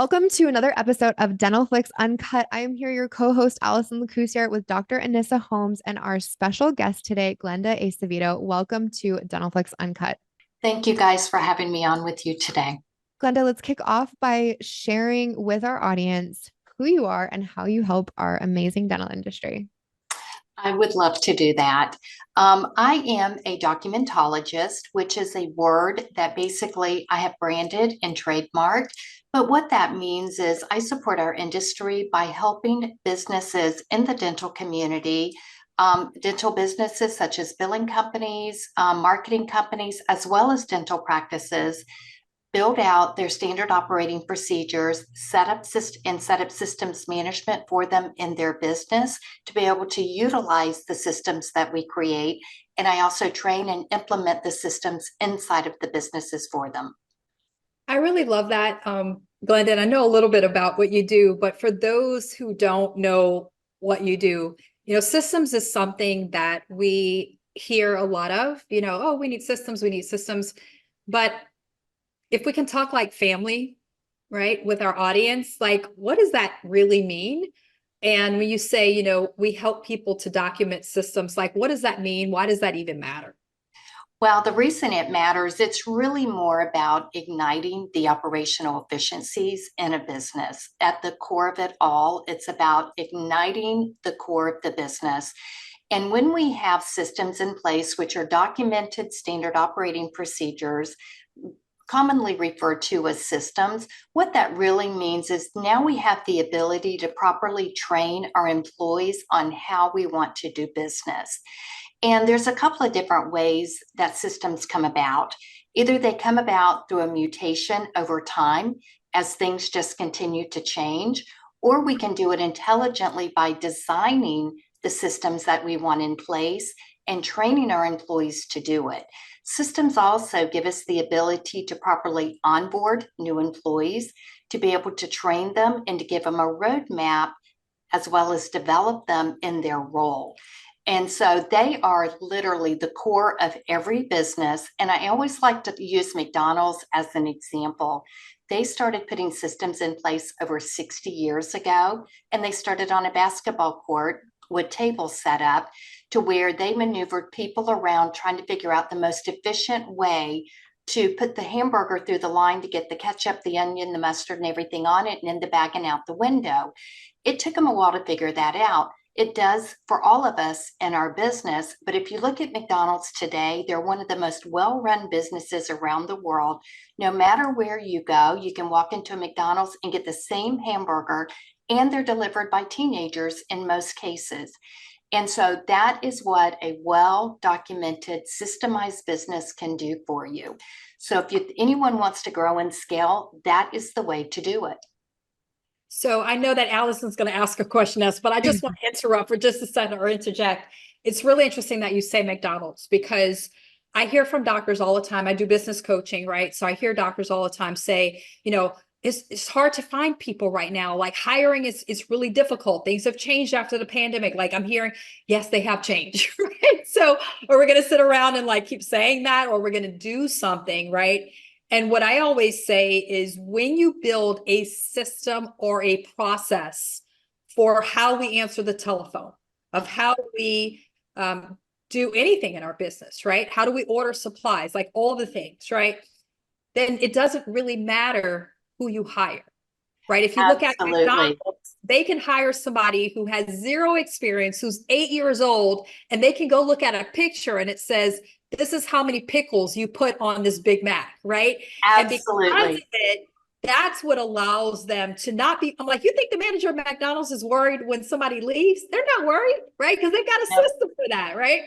Welcome to another episode of Dental Flicks Uncut. I am here, your co-host Allison Lacusier with Dr. Anissa Holmes and our special guest today, Glenda Acevedo. Welcome to Dental Flicks Uncut. Thank you guys for having me on with you today. Glenda, let's kick off by sharing with our audience who you are and how you help our amazing dental industry. I would love to do that. I am a documentologist, which is a word that basically I have branded and trademarked. But what that means is I support our industry by helping businesses in the dental community, dental businesses such as billing companies, marketing companies, as well as dental practices build out their standard operating procedures, set up systems management for them in their business to be able to utilize the systems that we create. And I also train and implement the systems inside of the businesses for them. I really love that, Glenda, and I know a little bit about what you do, but for those who don't know what you do, systems is something that we hear a lot of, oh, we need systems. But if we can talk like family, right, with our audience, like, what does that really mean? And when you say, we help people to document systems, like, what does that mean? Why does that even matter? Well, the reason it matters, it's really more about igniting the operational efficiencies in a business. At the core of it all, it's about igniting the core of the business. And when we have systems in place, which are documented standard operating procedures, commonly referred to as systems, what that really means is now we have the ability to properly train our employees on how we want to do business. And there's a couple of different ways that systems come about. Either they come about through a mutation over time as things just continue to change, or we can do it intelligently by designing the systems that we want in place and training our employees to do it. Systems also give us the ability to properly onboard new employees, to be able to train them and to give them a roadmap, as well as develop them in their role. And so they are literally the core of every business. And I always like to use McDonald's as an example. They started putting systems in place over 60 years ago, and they started on a basketball court with tables set up to where they maneuvered people around trying to figure out the most efficient way to put the hamburger through the line to get the ketchup, the onion, the mustard, and everything on it, and in the bag and out the window. It took them a while to figure that out. It does for all of us in our business. But if you look at McDonald's today, they're one of the most well-run businesses around the world. No matter where you go, you can walk into a McDonald's and get the same hamburger, and they're delivered by teenagers in most cases. And so that is what a well-documented, systemized business can do for you. So if anyone wants to grow and scale, that is the way to do it. So I know that Allison's going to ask a question else, but I just want to interrupt for just a second or interject. It's really interesting that you say McDonald's, because I hear from doctors all the time. I do business coaching, right? So I hear doctors all the time say, it's hard to find people right now. Like, hiring is really difficult. Things have changed after the pandemic. Like, I'm hearing, yes, they have changed, right? So are we going to sit around and like keep saying that, or we're going to do something, right? And what I always say is, when you build a system or a process for how we answer the telephone, of how we do anything in our business, right? How do we order supplies, like all the things, right? Then it doesn't really matter who you hire, right? If you look at Absolutely. McDonald's, they can hire somebody who has zero experience, who's 8 years old, and they can go look at a picture and it says, this is how many pickles you put on this Big Mac, right? And because of Absolutely. it, that's what allows them to not be. I'm like, you think the manager of McDonald's is worried when somebody leaves? They're not worried, right? Because they've got a Nope. system for that, right?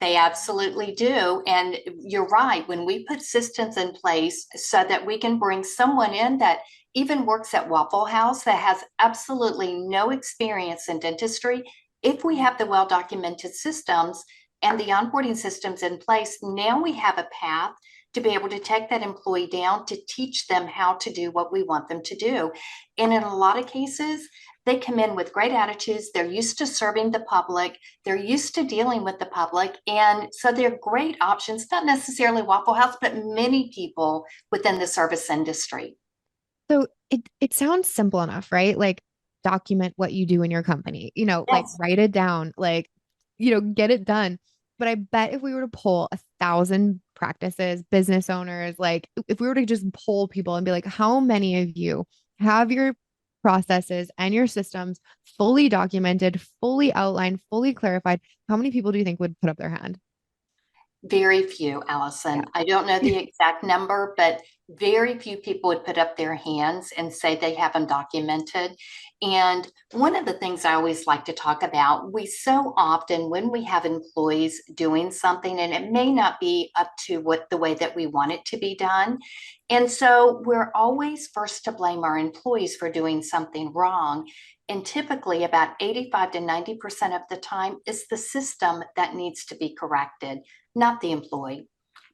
They absolutely do. And you're right. When we put systems in place so that we can bring someone in that even works at Waffle House that has absolutely no experience in dentistry, if we have the well documented systems and the onboarding systems in place, now we have a path to be able to take that employee down to teach them how to do what we want them to do. And in a lot of cases, they come in with great attitudes. They're used to serving the public. They're used to dealing with the public. And so they're great options, not necessarily Waffle House, but many people within the service industry. So it sounds simple enough, right? Like document what you do in your company, like Yes. write it down, like, get it done. But I bet if we were to poll 1,000 practices, business owners, like if we were to just poll people and be like, how many of you have your processes and your systems fully documented, fully outlined, fully clarified, how many people do you think would put up their hand? Very few, Yeah. Allison. I don't know the exact number, but very few people would put up their hands and say they have them documented. And one of the things I always like to talk about, we so often, when we have employees doing something, and it may not be up to what the way that we want it to be done. And so we're always first to blame our employees for doing something wrong. And typically, about 85 to 90% of the time, it's the system that needs to be corrected, not the employee.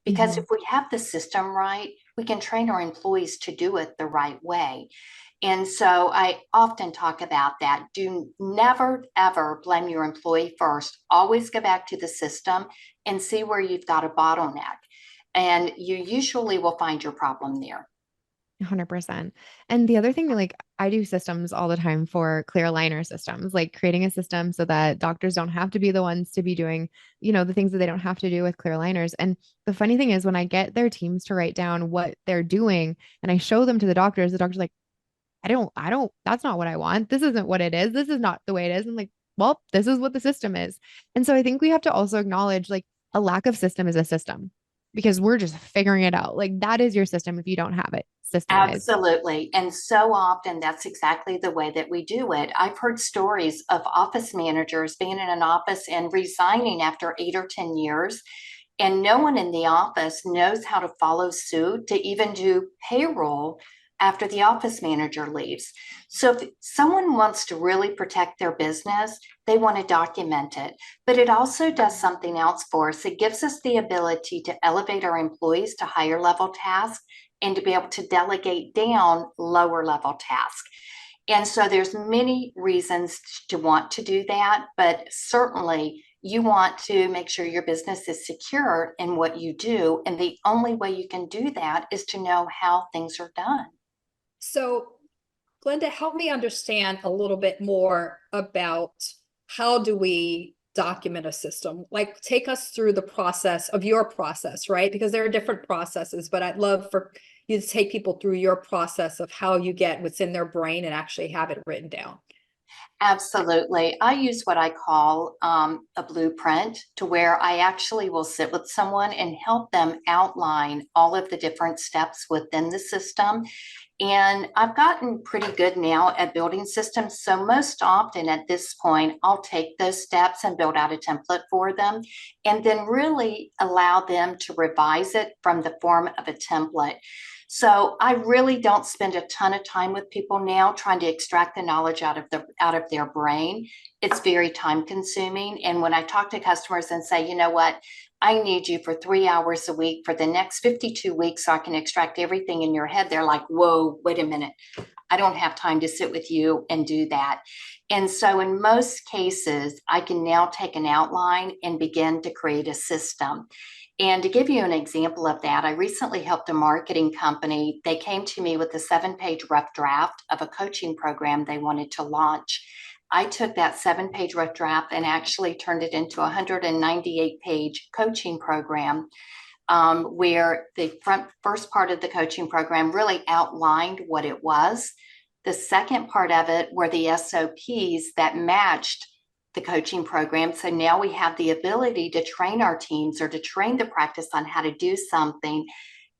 Because Mhm. if we have the system right, we can train our employees to do it the right way. And so I often talk about that. Do never, ever blame your employee first. Always go back to the system and see where you've got a bottleneck. And you usually will find your problem there. 100%. And the other thing, like I do systems all the time for clear aligner systems, like creating a system so that doctors don't have to be the ones to be doing, the things that they don't have to do with clear aligners. And the funny thing is when I get their teams to write down what they're doing and I show them to the doctor's like, I don't, that's not what I want. This isn't what it is. This is not the way it is. I'm like, well, this is what the system is. And so I think we have to also acknowledge like a lack of system is a system because we're just figuring it out. Like that is your system if you don't have it system wise. Absolutely. And so often that's exactly the way that we do it. I've heard stories of office managers being in an office and resigning after 8 or 10 years, and no one in the office knows how to follow suit to even do payroll after the office manager leaves. So if someone wants to really protect their business, they want to document it. But it also does something else for us. It gives us the ability to elevate our employees to higher level tasks and to be able to delegate down lower level tasks. And so there's many reasons to want to do that, but certainly you want to make sure your business is secure in what you do. And the only way you can do that is to know how things are done. So, Glenda, help me understand a little bit more about how do we document a system? Like, take us through the process of your process, right? Because there are different processes, but I'd love for you to take people through your process of how you get what's in their brain and actually have it written down. Absolutely. I use what I call a blueprint to where I actually will sit with someone and help them outline all of the different steps within the system. And I've gotten pretty good now at building systems. So most often at this point, I'll take those steps and build out a template for them and then really allow them to revise it from the form of a template. So I really don't spend a ton of time with people now trying to extract the knowledge out of their brain. It's very time consuming. And when I talk to customers and say, you know what, I need you for 3 hours a week for the next 52 weeks so I can extract everything in your head, they're like, whoa, wait a minute. I don't have time to sit with you and do that. And so, in most cases, I can now take an outline and begin to create a system. And to give you an example of that, I recently helped a marketing company. They came to me with a 7 page rough draft of a coaching program they wanted to launch. I took that 7 page rough draft and actually turned it into a 198 page coaching program, where the first part of the coaching program really outlined what it was. The second part of it were the SOPs that matched the coaching program. So now we have the ability to train our teams or to train the practice on how to do something.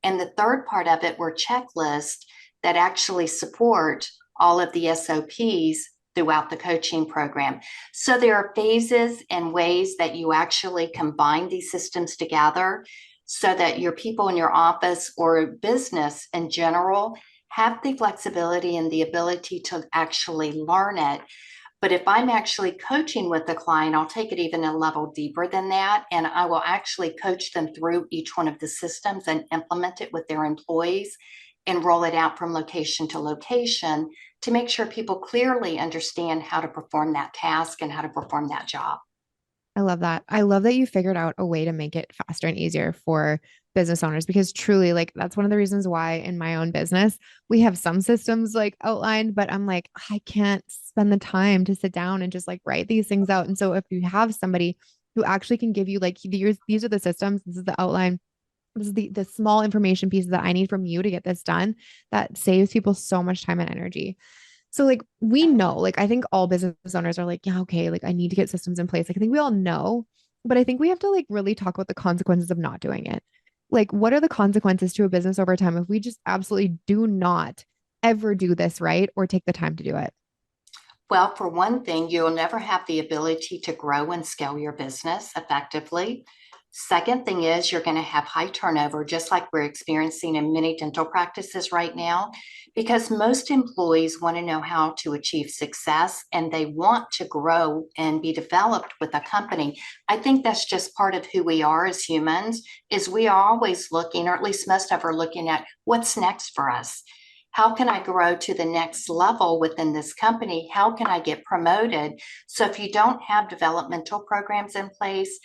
And the third part of it were checklists that actually support all of the SOPs throughout the coaching program. So there are phases and ways that you actually combine these systems together so that your people in your office or business in general have the flexibility and the ability to actually learn it. But if I'm actually coaching with the client, I'll take it even a level deeper than that. And I will actually coach them through each one of the systems and implement it with their employees and roll it out from location to location to make sure people clearly understand how to perform that task and how to perform that job. I love that. I love that you figured out a way to make it faster and easier for business owners, because truly, like, that's one of the reasons why in my own business, we have some systems like outlined, but I'm like, I can't spend the time to sit down and just like write these things out. And so if you have somebody who actually can give you like, these are the systems, this is the outline, this is the small information pieces that I need from you to get this done, that saves people so much time and energy. So like we know, like I think all business owners are like, yeah, okay, like I need to get systems in place. Like I think we all know, but I think we have to like really talk about the consequences of not doing it. Like what are the consequences to a business over time if we just absolutely do not ever do this right or take the time to do it? Well, for one thing, you'll never have the ability to grow and scale your business effectively. Second thing is you're going to have high turnover, just like we're experiencing in many dental practices right now, because most employees want to know how to achieve success and they want to grow and be developed with a company. I think that's just part of who we are as humans, is we are always looking, or at least most of us are looking at what's next for us. How can I grow to the next level within this company? How can I get promoted? So if you don't have developmental programs in place,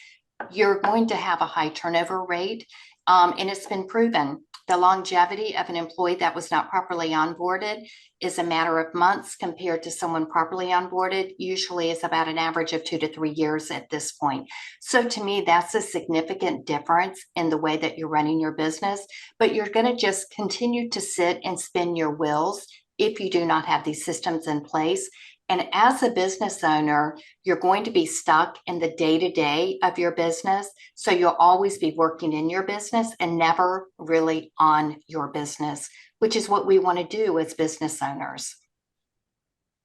you're going to have a high turnover rate. And it's been proven. The longevity of an employee that was not properly onboarded is a matter of months compared to someone properly onboarded, usually is about an average of 2 to 3 years at this point. So to me, that's a significant difference in the way that you're running your business, but you're going to just continue to sit and spin your wheels if you do not have these systems in place. And as a business owner, you're going to be stuck in the day to day of your business. So you'll always be working in your business and never really on your business, which is what we want to do as business owners.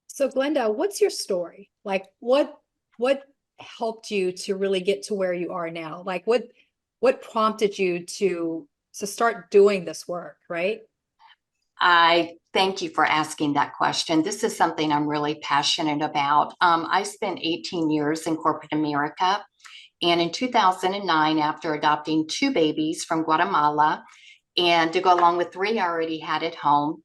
So Glenda, what's your story? Like what helped you to really get to where you are now? Like what prompted you to start doing this work, right? I thank you for asking that question. This is something I'm really passionate about. I spent 18 years in corporate America. And in 2009, after adopting two babies from Guatemala, and to go along with three I already had at home,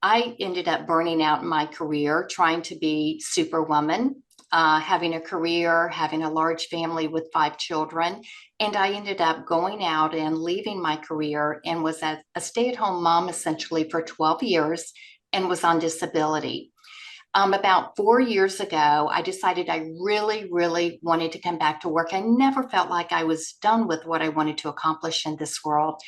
I ended up burning out in my career, trying to be superwoman, having a career, having a large family with 5 children. And I ended up going out and leaving my career and was a stay-at-home mom essentially for 12 years and was on disability. About 4 years ago, I decided I really, really wanted to come back to work. I never felt like I was done with what I wanted to accomplish in this world.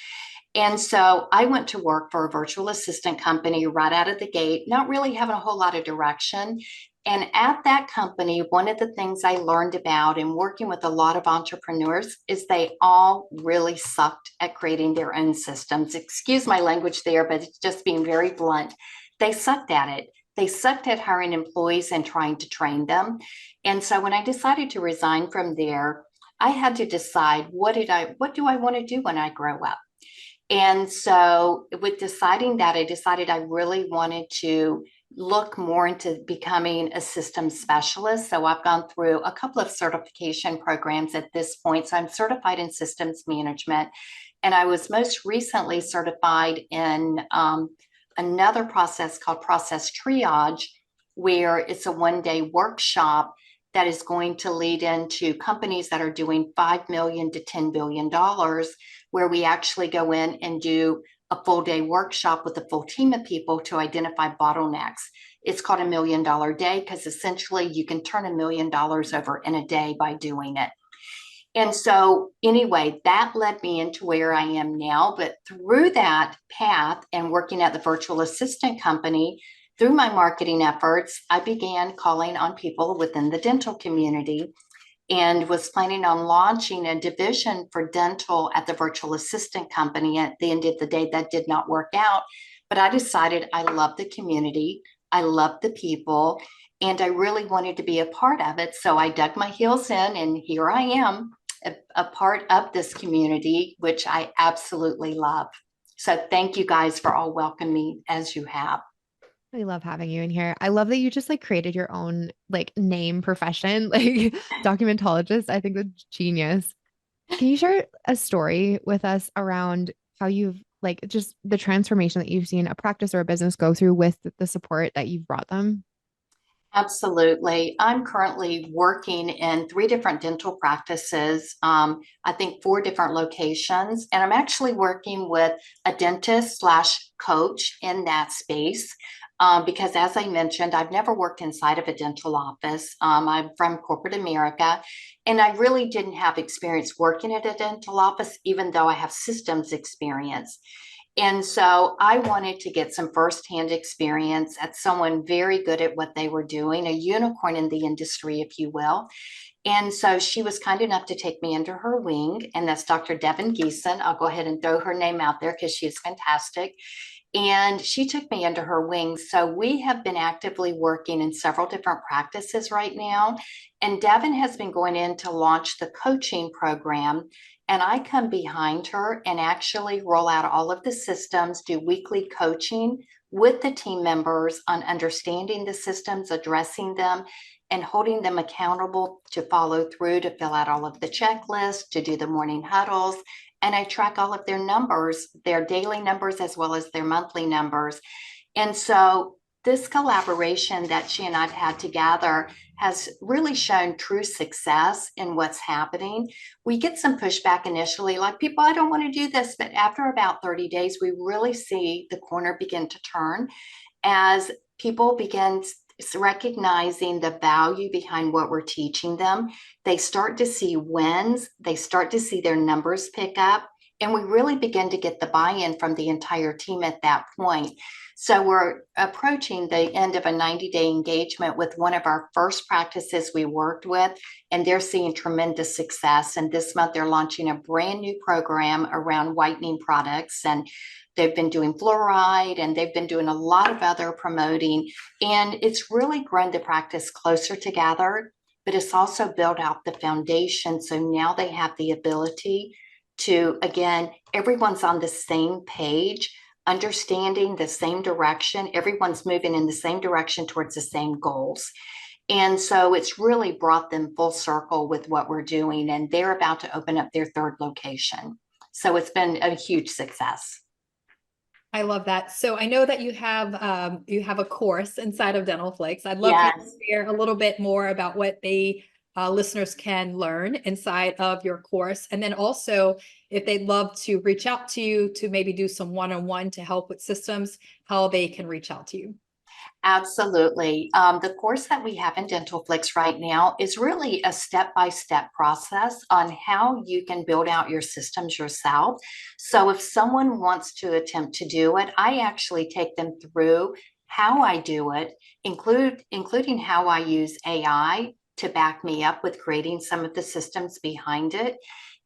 And so I went to work for a virtual assistant company right out of the gate, not really having a whole lot of direction. And at that company, one of the things I learned about in working with a lot of entrepreneurs is they all really sucked at creating their own systems. Excuse my language there, but it's just being very blunt. They sucked at it. They sucked at hiring employees and trying to train them. And so when I decided to resign from there, I had to decide what do I want to do when I grow up? And so, with deciding that, I decided I really wanted to look more into becoming a systems specialist. So, I've gone through a couple of certification programs at this point. So, I'm certified in systems management, and I was most recently certified in another process called process triage, where it's a 1 day workshop that is going to lead into companies that are doing $5 million to $10 billion, where we actually go in and do a full day workshop with a full team of people to identify bottlenecks. It's called $1 million day because essentially you can turn $1 million over in a day by doing it. And so, anyway, that led me into where I am now. But through that path and working at the virtual assistant company, through my marketing efforts, I began calling on people within the dental community and was planning on launching a division for dental at the virtual assistant company. At the end of the day, that did not work out. But I decided I love the community, I love the people, and I really wanted to be a part of it. So I dug my heels in, and here I am, a part of this community, which I absolutely love. So thank you guys for all welcoming me as you have. I love having you in here. I love that you just like created your own like name profession, like documentologist. I think that's genius. Can you share a story with us around how you've like just the transformation that you've seen a practice or a business go through with the support that you've brought them? Absolutely. I'm currently working in 3 different dental practices, I think 4 different locations, and I'm actually working with a dentist slash coach in that space. Because as I mentioned, I've never worked inside of a dental office. I'm from corporate America, and I really didn't have experience working at a dental office, even though I have systems experience. And so I wanted to get some firsthand experience at someone very good at what they were doing, a unicorn in the industry, if you will. And so she was kind enough to take me under her wing, and that's Dr. Devin Geeson. I'll go ahead and throw her name out there because she's fantastic. And she took me under her wing. So we have been actively working in several different practices right now. And Devin has been going in to launch the coaching program. And I come behind her and actually roll out all of the systems, do weekly coaching with the team members on understanding the systems, addressing them, and holding them accountable to follow through, to fill out all of the checklists, to do the morning huddles. And I track all of their numbers, their daily numbers, as well as their monthly numbers. And so this collaboration that she and I've had together has really shown true success in what's happening. We get some pushback initially, like people, I don't want to do this. But after about 30 days, we really see the corner begin to turn as people begin recognizing the value behind what we're teaching them. They start to see wins, they start to see their numbers pick up, and we really begin to get the buy-in from the entire team at that point. So we're approaching the end of a 90-day engagement with one of our first practices we worked with, and they're seeing tremendous success. And this month they're launching a brand new program around whitening products, and they've been doing fluoride, and they've been doing a lot of other promoting, and it's really grown the practice closer together, but it's also built out the foundation. So now they have the ability to, again, everyone's on the same page, understanding the same direction. Everyone's moving in the same direction towards the same goals. And so it's really brought them full circle with what we're doing, and they're about to open up their 3rd location. So it's been a huge success. I love that. So I know that you have a course inside of Dental Flix. I'd love for you to share a little bit more about what the listeners can learn inside of your course. And then also, if they'd love to reach out to you to maybe do some one-on-one to help with systems, how they can reach out to you. Absolutely. The course that we have in Dental Flix right now is really a step-by-step process on how you can build out your systems yourself. So if someone wants to attempt to do it, I actually take them through how I do it, including how I use AI to back me up with creating some of the systems behind it,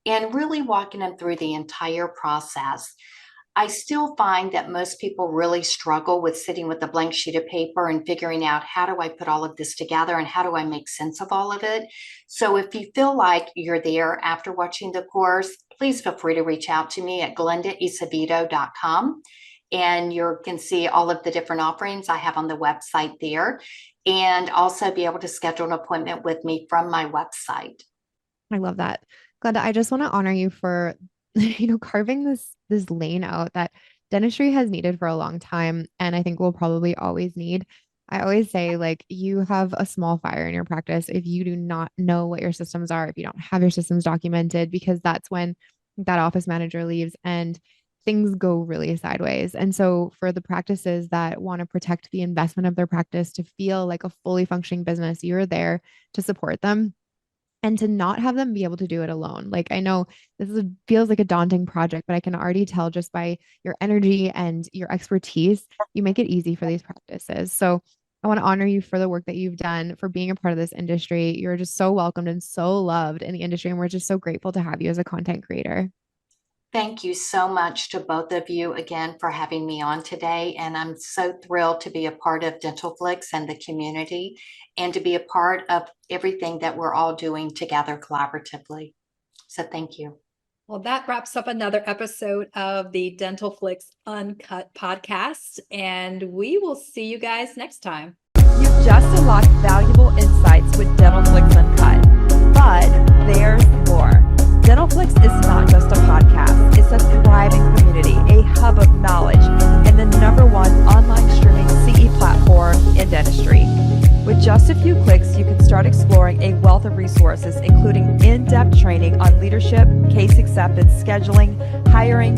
and really walking them through the entire process. I still find that most people really struggle with sitting with a blank sheet of paper and figuring out, how do I put all of this together and how do I make sense of all of it? So if you feel like you're there after watching the course, please feel free to reach out to me at glenda@acevedo.com. And you can see all of the different offerings I have on the website there, and also be able to schedule an appointment with me from my website. I love that. Glenda, I just want to honor you for, carving this lane out that dentistry has needed for a long time, and I think will probably always need. I always say, like, you have a small fire in your practice if you do not know what your systems are, if you don't have your systems documented, because that's when that office manager leaves and things go really sideways. And so for the practices that want to protect the investment of their practice to feel like a fully functioning business, you're there to support them and to not have them be able to do it alone. Like, I know feels like a daunting project, but I can already tell just by your energy and your expertise, you make it easy for these practices. So I want to honor you for the work that you've done, for being a part of this industry. You're just so welcomed and so loved in the industry. And we're just so grateful to have you as a content creator. Thank you so much to both of you again for having me on today. And I'm so thrilled to be a part of Dental Flix and the community, and to be a part of everything that we're all doing together collaboratively. So thank you. Well, that wraps up another episode of the Dental Flix Uncut podcast, and we will see you guys next time. You've just unlocked valuable insights with Dental Flix Uncut, but there's more. Dental Flix is not just a podcast, it's a thriving community, a hub of knowledge, and the #1 online streaming CE platform in dentistry. With just just a few clicks, you can start exploring a wealth of resources, including in-depth training on leadership, case acceptance, scheduling, hiring,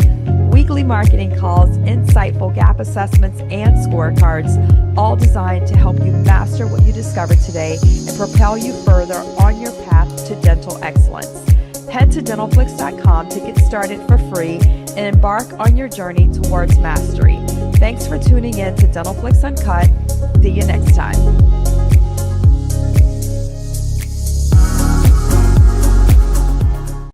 weekly marketing calls, insightful gap assessments, and scorecards, all designed to help you master what you discovered today and propel you further on your path to dental excellence. Head to dentalflix.com to get started for free and embark on your journey towards mastery. Thanks for tuning in to Dental Flix Uncut. See you next time.